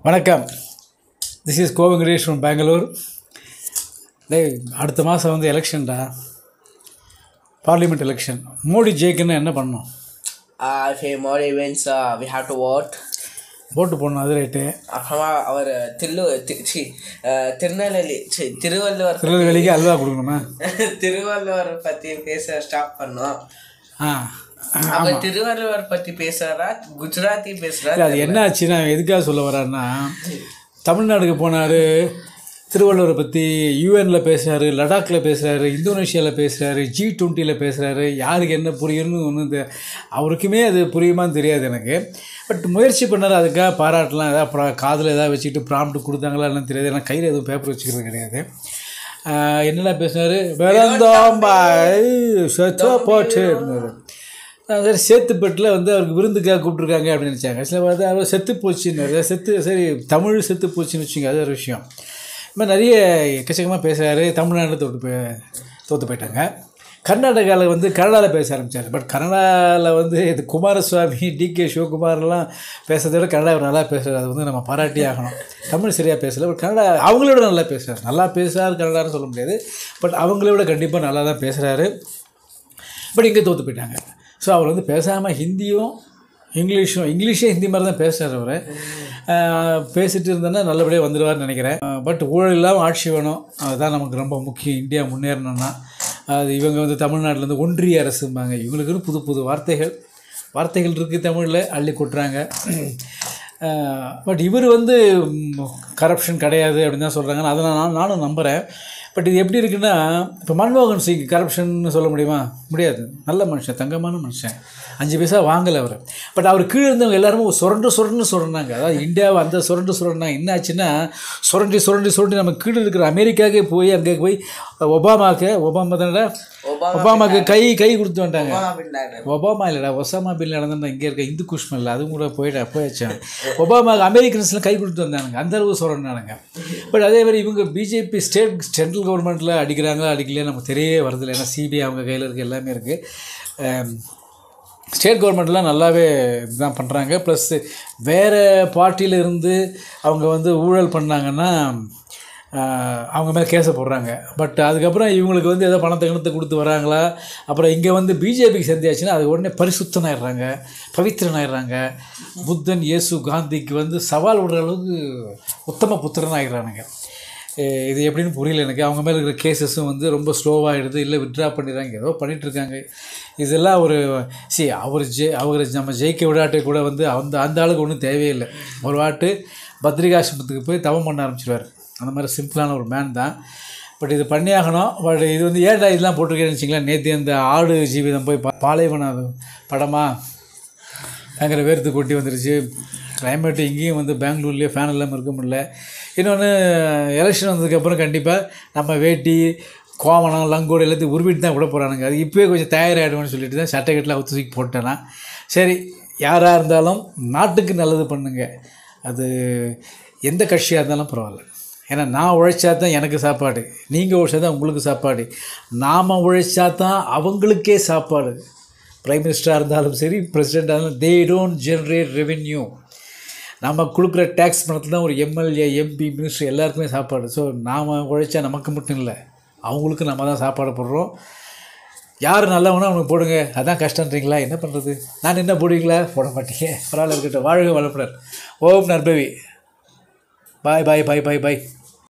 வணக்கம். This is கோவங்கரேஷ் from Bangalore. அடுத்த மாதம் வந்து எலெக்ஷன்டா, பார்லிமெண்ட் எலெக்ஷன். மோடி ஜெயிக்கணும்னா என்ன பண்ணணும்? If Modi wins, we have to vote. ஓட்டு போடணும், அது ரைட்டு. அப்புறமா அவர் திருநெல்வேலிக்கு அல்வா கொடுக்கணுமா? திருவள்ளுவர் பற்றி பேச ஸ்டாப் பண்ணோம். அவர் திருவள்ளுவர் பற்றி பேசுறாரா குஜராத்தி பேசுறாரு? அது என்ன ஆச்சுன்னா, எதுக்காக சொல்ல வர்றாருன்னா, தமிழ்நாடுக்கு போனார், திருவள்ளுவரை பற்றி யூஎனில் பேசுகிறாரு, லடாக்கில் பேசுகிறாரு, இந்தோனேஷியாவில் பேசுகிறாரு, G20 பேசுகிறாரு. யாருக்கு என்ன புரியும்னு ஒன்று அவருக்குமே அது புரியுமான்னு தெரியாது எனக்கு. பட் முயற்சி பண்ணார், அதுக்காக பாராட்டலாம். ஏதாவது காதில் ஏதாவது வச்சுக்கிட்டு ப்ராம்ப்ட் கொடுத்தாங்களா என்னன்னு தெரியாது. ஏன்னா கையில் எதுவும் பேப்பர் வச்சுக்கிறது கிடையாது. என்னென்ன பேசினார், வேறந்தாம்பாய் சச்சா போட்டு இருந்தார். சரி, சேத்துப்பட்டில் வந்து அவருக்கு விருந்துக்காக கூப்பிட்ருக்காங்க அப்படின்னு நினச்சாங்க. சில பார்த்து அவர் செத்து போச்சுன்னு, சரி தமிழ் செத்து போச்சுன்னு வச்சுங்க, அது ஒரு விஷயம். இது மாதிரி நிறைய எக்கச்சக்கமாக பேசுகிறாரு. தமிழ்நாட்டில் தோற்று போயிட்டாங்க. கர்நாடகாவில் வந்து கன்னடாவில் பேச ஆரம்பித்தார். பட் கன்னடாவில் வந்து இது குமாரசுவாமி, DK சிவகுமார்லாம் பேசுகிறத விட கன்னடா நல்லா பேசுகிறார். அது வந்து நம்ம பாராட்டி ஆகணும். தமிழ் சரியாக பேசலை, பட் கன்னடா அவங்களோட நல்லா பேசுகிறார். நல்லா பேசுகிறார் கன்னடான்னு சொல்ல முடியாது, பட் அவங்கள விட கண்டிப்பாக நல்லா தான் பேசுகிறாரு. பட் இங்கே தோற்று போயிட்டாங்க. ஸோ அவர் வந்து பேசாமல் ஹிந்தியும் இங்கிலீஷே ஹிந்தி மாதிரி தான் பேசுகிறார். அவர் பேசிகிட்டு இருந்தோன்னா நல்லபடியாக வந்துடுவார்னு நினைக்கிறேன். பட் ஊழல் இல்லாமல் ஆட்சி வேணும், அதுதான் நமக்கு ரொம்ப முக்கியம். இந்தியா முன்னேறணும்னா அது இவங்க வந்து தமிழ்நாட்டிலேருந்து ஒன்றிய அரசும்பாங்க. இவங்களுக்குன்னு புது புது வார்த்தைகள் இருக்குது தமிழில், அள்ளி கொட்டுறாங்க. பட் இவர் வந்து கரப்ஷன் கிடையாது அப்படின்னு தான் சொல்கிறாங்க. அதை நானும் நம்புகிறேன். பட் இது எப்படி இருக்குன்னா, இப்போ மன்மோகன் சிங் கரப்ஷன் சொல்ல முடியாது. நல்ல மனுஷன், தங்கமான மனுஷன், 5 பைசா வாங்கலை அவர். பட் அவர் கீழே இருந்தவங்க எல்லாருமே சுரண்டாங்க. அதாவது இந்தியாவை அந்த சுரண்டாங்க. என்ன ஆச்சுன்னா, சுரண்டி நம்ம கீழே இருக்கிற அமெரிக்காவுக்கே போய் அங்கே போய் ஒபாமாவுக்கு கை கொடுத்து வந்துட்டாங்க. ஒபாமா இல்லைடா, ஒசாமா பின் லாடன் இங்கே இருக்க இந்து குஷ்மன் இல்லை, அதுவும் கூட போயாச்சாங்க. ஒபாமாவுக்கு அமெரிக்கன்ஸ்லாம் கை கொடுத்து வந்தானுங்க, அந்தளவு சுரண்டானுங்க. பட் அதே மாதிரி இவங்க பிஜேபி சென்ட்ரல் கவர்மெண்ட்டில் அடிக்கிறாங்களா அடிக்கலையா நமக்கு தெரியவே வருதில்லை. ஏன்னா CBI அவங்க கையில் இருக்குது, எல்லாமே இருக்குது. ஸ்டேட் கவர்மெண்ட்லாம் நல்லாவே இதுதான் பண்ணுறாங்க. ப்ளஸ் வேறு பார்ட்டியில் இருந்து அவங்க வந்து ஊழல் பண்ணாங்கன்னா அவங்க மேலே கேஸை போடுறாங்க. பட் அதுக்கப்புறம் இவங்களுக்கு வந்து ஏதோ பணத்தை கொடுத்து வராங்களா, அப்புறம் இங்கே வந்து பிஜேபிக்கு சேர்ந்தாச்சுன்னா அது உடனே பரிசுத்தனாயிடுறாங்க, பவித்திரனாயிடுறாங்க. புத்தன், இயேசு, காந்திக்கு வந்து சவால் விடுற அளவுக்கு உத்தம புத்திரன் ஆகிடுறானுங்க. இது எப்படின்னு புரியல எனக்கு. அவங்க மேலே இருக்கிற கேஸஸும் வந்து ரொம்ப ஸ்லோவாகிடுது, இல்லை விட்ரா பண்ணிடுறாங்க, ஏதோ பண்ணிகிட்ருக்காங்க. இதெல்லாம் அவர் நம்ம ஜெயிக்க விடாட்டே கூட வந்து அந்த ஆளுக்கு ஒன்றும் தேவையில்லை. ஒரு வாட்டு பத்ரிகாசிரமத்துக்கு போய் தவம் பண்ண ஆரம்பிச்சிடுவார். அந்த மாதிரி சிம்பிளான ஒரு மேன் தான். பட் இது பண்ணியாகணும். பட் இது வந்து ஏன்டா இதெல்லாம் போட்டிருக்கேன்னு வச்சிங்களேன். நேற்று அந்த ஆடு ஜீவிதம் போய் பாலைவன படமாக பயங்கர வேர்த்து கொட்டி வந்துருச்சு. கிளைமேட்டு இங்கேயும் வந்து பெங்களூர்லேயே ஃபேன் இல்லாமல் இருக்க முடியல. இன்னொன்று, எலெக்ஷன் வந்ததுக்கப்புறம் கண்டிப்பாக நம்ம வேட்டி, கோவணம், லங்கோடு எல்லாத்தையும் உருவிட்டு தான் விட போகிறானுங்க. அது இப்போயே கொஞ்சம் தயாராகிடுவேன்னு சொல்லிட்டு தான் சட்டைக்கட்டில் தூக்கி போட்டேன்னா. சரி, யாராக இருந்தாலும் நாட்டுக்கு நல்லது பண்ணுங்க. அது எந்த கட்சியாக இருந்தாலும் பரவாயில்ல. ஏன்னா நான் உழைச்சா தான் எனக்கு சாப்பாடு, நீங்கள் உழைச்சா தான் உங்களுக்கு சாப்பாடு, நாம் உழைச்சா தான் அவங்களுக்கே சாப்பாடு. பிரைம் மினிஸ்டராக இருந்தாலும் சரி, பிரசிடெண்ட்டாக இருந்தாலும், தே டோன்ட் ஜென்ரேட் ரெவென்யூ. நம்ம கொடுக்குற டேக்ஸ் பணத்தில் தான் ஒரு MLA, MP, மினிஸ்டர் எல்லாருக்குமே சாப்பாடு. ஸோ நாம் உழைச்சா நமக்கு மட்டும் இல்லை, அவங்களுக்கு நம்ம தான் சாப்பாடு போடுறோம். யார் நல்லவனா அவனுக்கு போடுங்க. அதான் கஷ்டன்றீங்களா, என்ன பண்ணுறது? நான் என்ன போடுவீங்களா? போட மாட்டீங்க, பரவாயில்ல இருக்கட்டும். வாழ்க வளமுடன். ஓம் நற்பவி. பாய்.